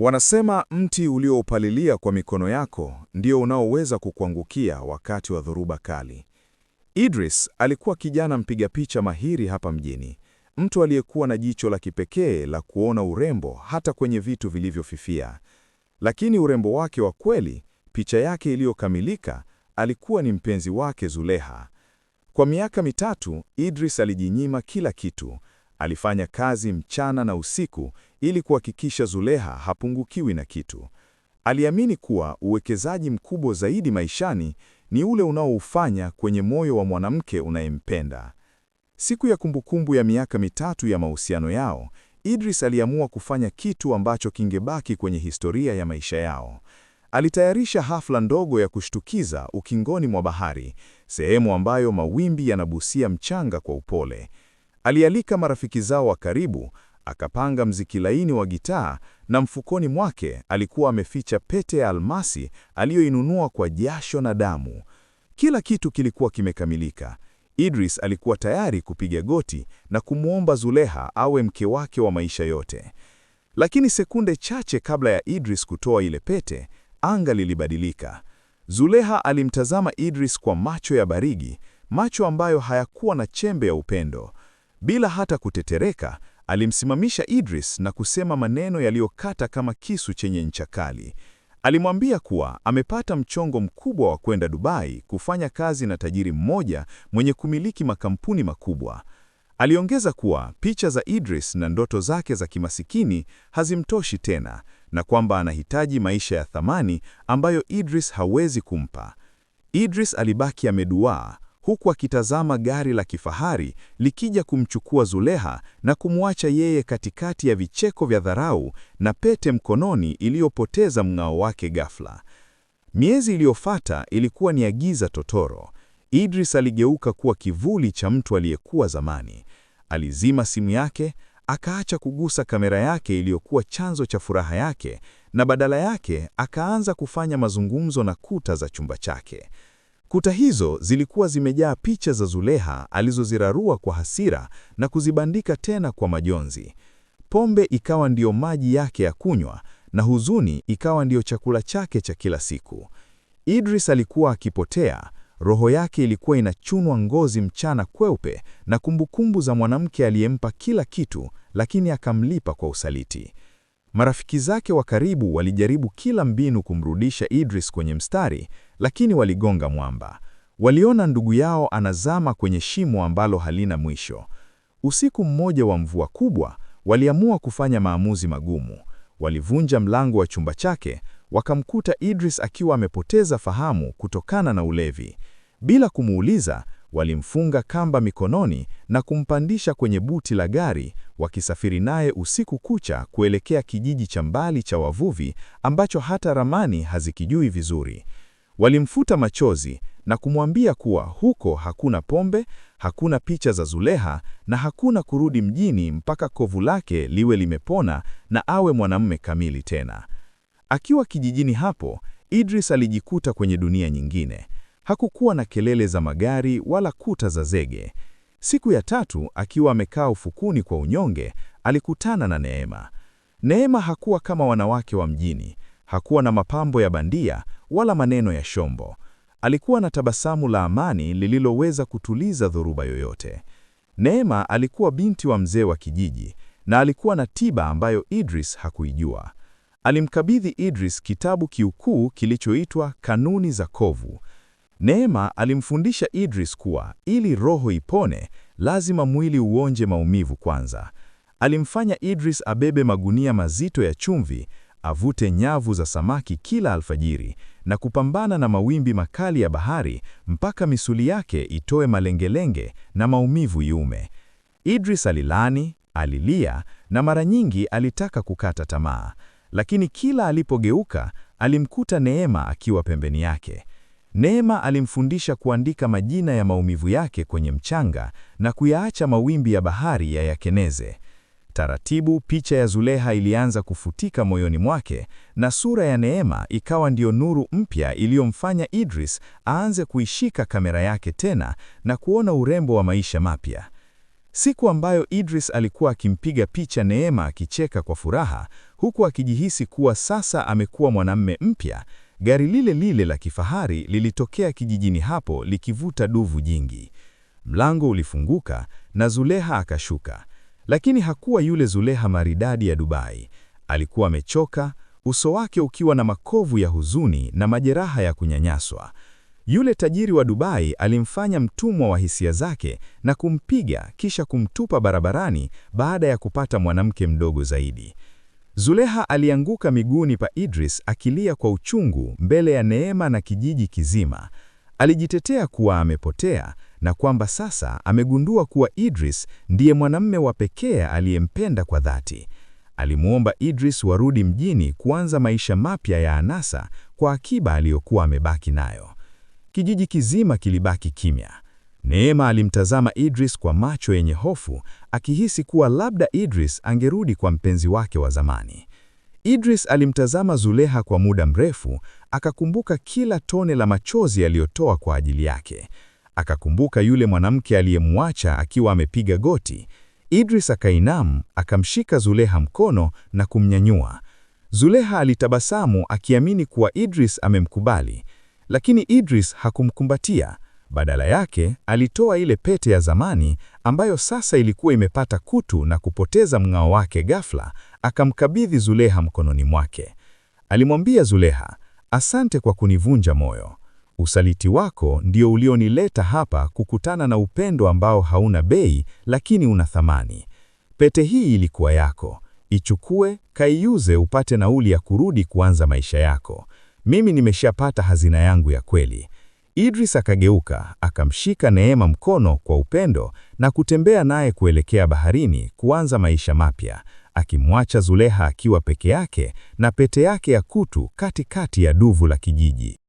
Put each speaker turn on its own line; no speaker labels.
Wanasema mti ulioupalilia kwa mikono yako ndio unaoweza kukuangukia wakati wa dhoruba kali. Idris alikuwa kijana mpiga picha mahiri hapa mjini, mtu aliyekuwa na jicho la kipekee la kuona urembo hata kwenye vitu vilivyofifia. Lakini urembo wake wa kweli, picha yake iliyokamilika, alikuwa ni mpenzi wake Zuleha. Kwa miaka mitatu, Idris alijinyima kila kitu. Alifanya kazi mchana na usiku ili kuhakikisha Zuleha hapungukiwi na kitu. Aliamini kuwa uwekezaji mkubwa zaidi maishani ni ule unaoufanya kwenye moyo wa mwanamke unayempenda. Siku ya kumbukumbu ya miaka mitatu ya mahusiano yao, Idris aliamua kufanya kitu ambacho kingebaki kwenye historia ya maisha yao. Alitayarisha hafla ndogo ya kushtukiza ukingoni mwa bahari, sehemu ambayo mawimbi yanabusia mchanga kwa upole. Alialika marafiki zao wa karibu, akapanga mziki laini wa gitaa, na mfukoni mwake alikuwa ameficha pete ya almasi aliyoinunua kwa jasho na damu. Kila kitu kilikuwa kimekamilika. Idris alikuwa tayari kupiga goti na kumwomba Zuleha awe mke wake wa maisha yote. Lakini sekunde chache kabla ya Idris kutoa ile pete, anga lilibadilika. Zuleha alimtazama Idris kwa macho ya baridi, macho ambayo hayakuwa na chembe ya upendo. Bila hata kutetereka, alimsimamisha Idris na kusema maneno yaliyokata kama kisu chenye ncha kali. Alimwambia kuwa amepata mchongo mkubwa wa kwenda Dubai kufanya kazi na tajiri mmoja mwenye kumiliki makampuni makubwa. Aliongeza kuwa picha za Idris na ndoto zake za kimasikini hazimtoshi tena, na kwamba anahitaji maisha ya thamani ambayo Idris hawezi kumpa. Idris alibaki ameduaa, huku akitazama gari la kifahari likija kumchukua Zuleha na kumwacha yeye katikati ya vicheko vya dharau na pete mkononi iliyopoteza mng'ao wake ghafla. Miezi iliyofuata ilikuwa ni ya giza totoro. Idris aligeuka kuwa kivuli cha mtu aliyekuwa zamani. Alizima simu yake, akaacha kugusa kamera yake iliyokuwa chanzo cha furaha yake, na badala yake akaanza kufanya mazungumzo na kuta za chumba chake. Kuta hizo zilikuwa zimejaa picha za Zuleha alizozirarua kwa hasira na kuzibandika tena kwa majonzi. Pombe ikawa ndiyo maji yake ya kunywa na huzuni ikawa ndiyo chakula chake cha kila siku. Idris alikuwa akipotea, roho yake ilikuwa inachunwa ngozi mchana kweupe na kumbukumbu za mwanamke aliyempa kila kitu, lakini akamlipa kwa usaliti. Marafiki zake wa karibu walijaribu kila mbinu kumrudisha Idris kwenye mstari, lakini waligonga mwamba. Waliona ndugu yao anazama kwenye shimo ambalo halina mwisho. Usiku mmoja wa mvua kubwa, waliamua kufanya maamuzi magumu. Walivunja mlango wa chumba chake, wakamkuta Idris akiwa amepoteza fahamu kutokana na ulevi. Bila kumuuliza, walimfunga kamba mikononi na kumpandisha kwenye buti la gari, wakisafiri naye usiku kucha kuelekea kijiji cha mbali cha wavuvi ambacho hata ramani hazikijui vizuri. Walimfuta machozi na kumwambia kuwa huko hakuna pombe, hakuna picha za Zuleha na hakuna kurudi mjini mpaka kovu lake liwe limepona na awe mwanamume kamili tena. Akiwa kijijini hapo, Idris alijikuta kwenye dunia nyingine. Hakukuwa na kelele za magari wala kuta za zege. Siku ya tatu, akiwa amekaa ufukuni kwa unyonge, alikutana na Neema. Neema hakuwa kama wanawake wa mjini. Hakuwa na mapambo ya bandia wala maneno ya shombo. Alikuwa na tabasamu la amani lililoweza kutuliza dhoruba yoyote. Neema alikuwa binti wa mzee wa kijiji na alikuwa na tiba ambayo Idris hakuijua. Alimkabidhi Idris kitabu kiukuu kilichoitwa Kanuni za Kovu. Neema alimfundisha Idris kuwa ili roho ipone, lazima mwili uonje maumivu kwanza. Alimfanya Idris abebe magunia mazito ya chumvi, avute nyavu za samaki kila alfajiri na kupambana na mawimbi makali ya bahari mpaka misuli yake itoe malengelenge na maumivu iume. Idris alilani, alilia na mara nyingi alitaka kukata tamaa, lakini kila alipogeuka alimkuta Neema akiwa pembeni yake. Neema alimfundisha kuandika majina ya maumivu yake kwenye mchanga na kuyaacha mawimbi ya bahari yayakeneze. Taratibu picha ya Zuleha ilianza kufutika moyoni mwake na sura ya Neema ikawa ndiyo nuru mpya iliyomfanya Idris aanze kuishika kamera yake tena na kuona urembo wa maisha mapya. Siku ambayo Idris alikuwa akimpiga picha Neema akicheka kwa furaha,
Huku akijihisi kuwa sasa amekuwa mwanamume mpya, gari lile lile la kifahari lilitokea kijijini hapo likivuta duvu jingi. Mlango ulifunguka na Zuleha akashuka. Lakini hakuwa yule Zuleha maridadi ya Dubai. Alikuwa amechoka, uso wake ukiwa na makovu ya huzuni na majeraha ya kunyanyaswa. Yule tajiri wa Dubai alimfanya mtumwa wa hisia zake na kumpiga kisha kumtupa barabarani baada ya kupata mwanamke mdogo zaidi. Zuleha alianguka miguuni pa Idris akilia kwa uchungu mbele ya Neema na kijiji kizima. Alijitetea kuwa amepotea na kwamba sasa amegundua kuwa Idris ndiye mwanamume wa pekee aliyempenda kwa dhati. Alimuomba Idris warudi mjini kuanza maisha mapya ya anasa kwa akiba aliyokuwa amebaki nayo. Kijiji kizima kilibaki kimya. Neema alimtazama Idris kwa macho yenye hofu, akihisi kuwa labda Idris angerudi kwa mpenzi wake wa zamani. Idris alimtazama Zuleha kwa muda mrefu, akakumbuka kila tone la machozi aliyotoa kwa ajili yake. Akakumbuka yule mwanamke aliyemwacha akiwa amepiga goti. Idris akainama, akamshika Zuleha mkono na kumnyanyua. Zuleha alitabasamu akiamini kuwa Idris amemkubali, lakini Idris hakumkumbatia. Badala yake, alitoa ile pete ya zamani ambayo sasa ilikuwa imepata kutu na kupoteza mng'ao wake ghafla, akamkabidhi Zuleha mkononi mwake. Alimwambia Zuleha, "Asante kwa kunivunja moyo. Usaliti wako ndio ulionileta hapa kukutana na upendo ambao hauna bei lakini una thamani. Pete hii ilikuwa yako. Ichukue, kaiuze upate nauli ya kurudi kuanza maisha yako. Mimi nimeshapata hazina yangu ya kweli." Idris akageuka, akamshika Neema mkono kwa upendo na kutembea naye kuelekea baharini kuanza maisha mapya, akimwacha Zuleha akiwa peke yake na pete yake ya kutu katikati ya duvu la kijiji.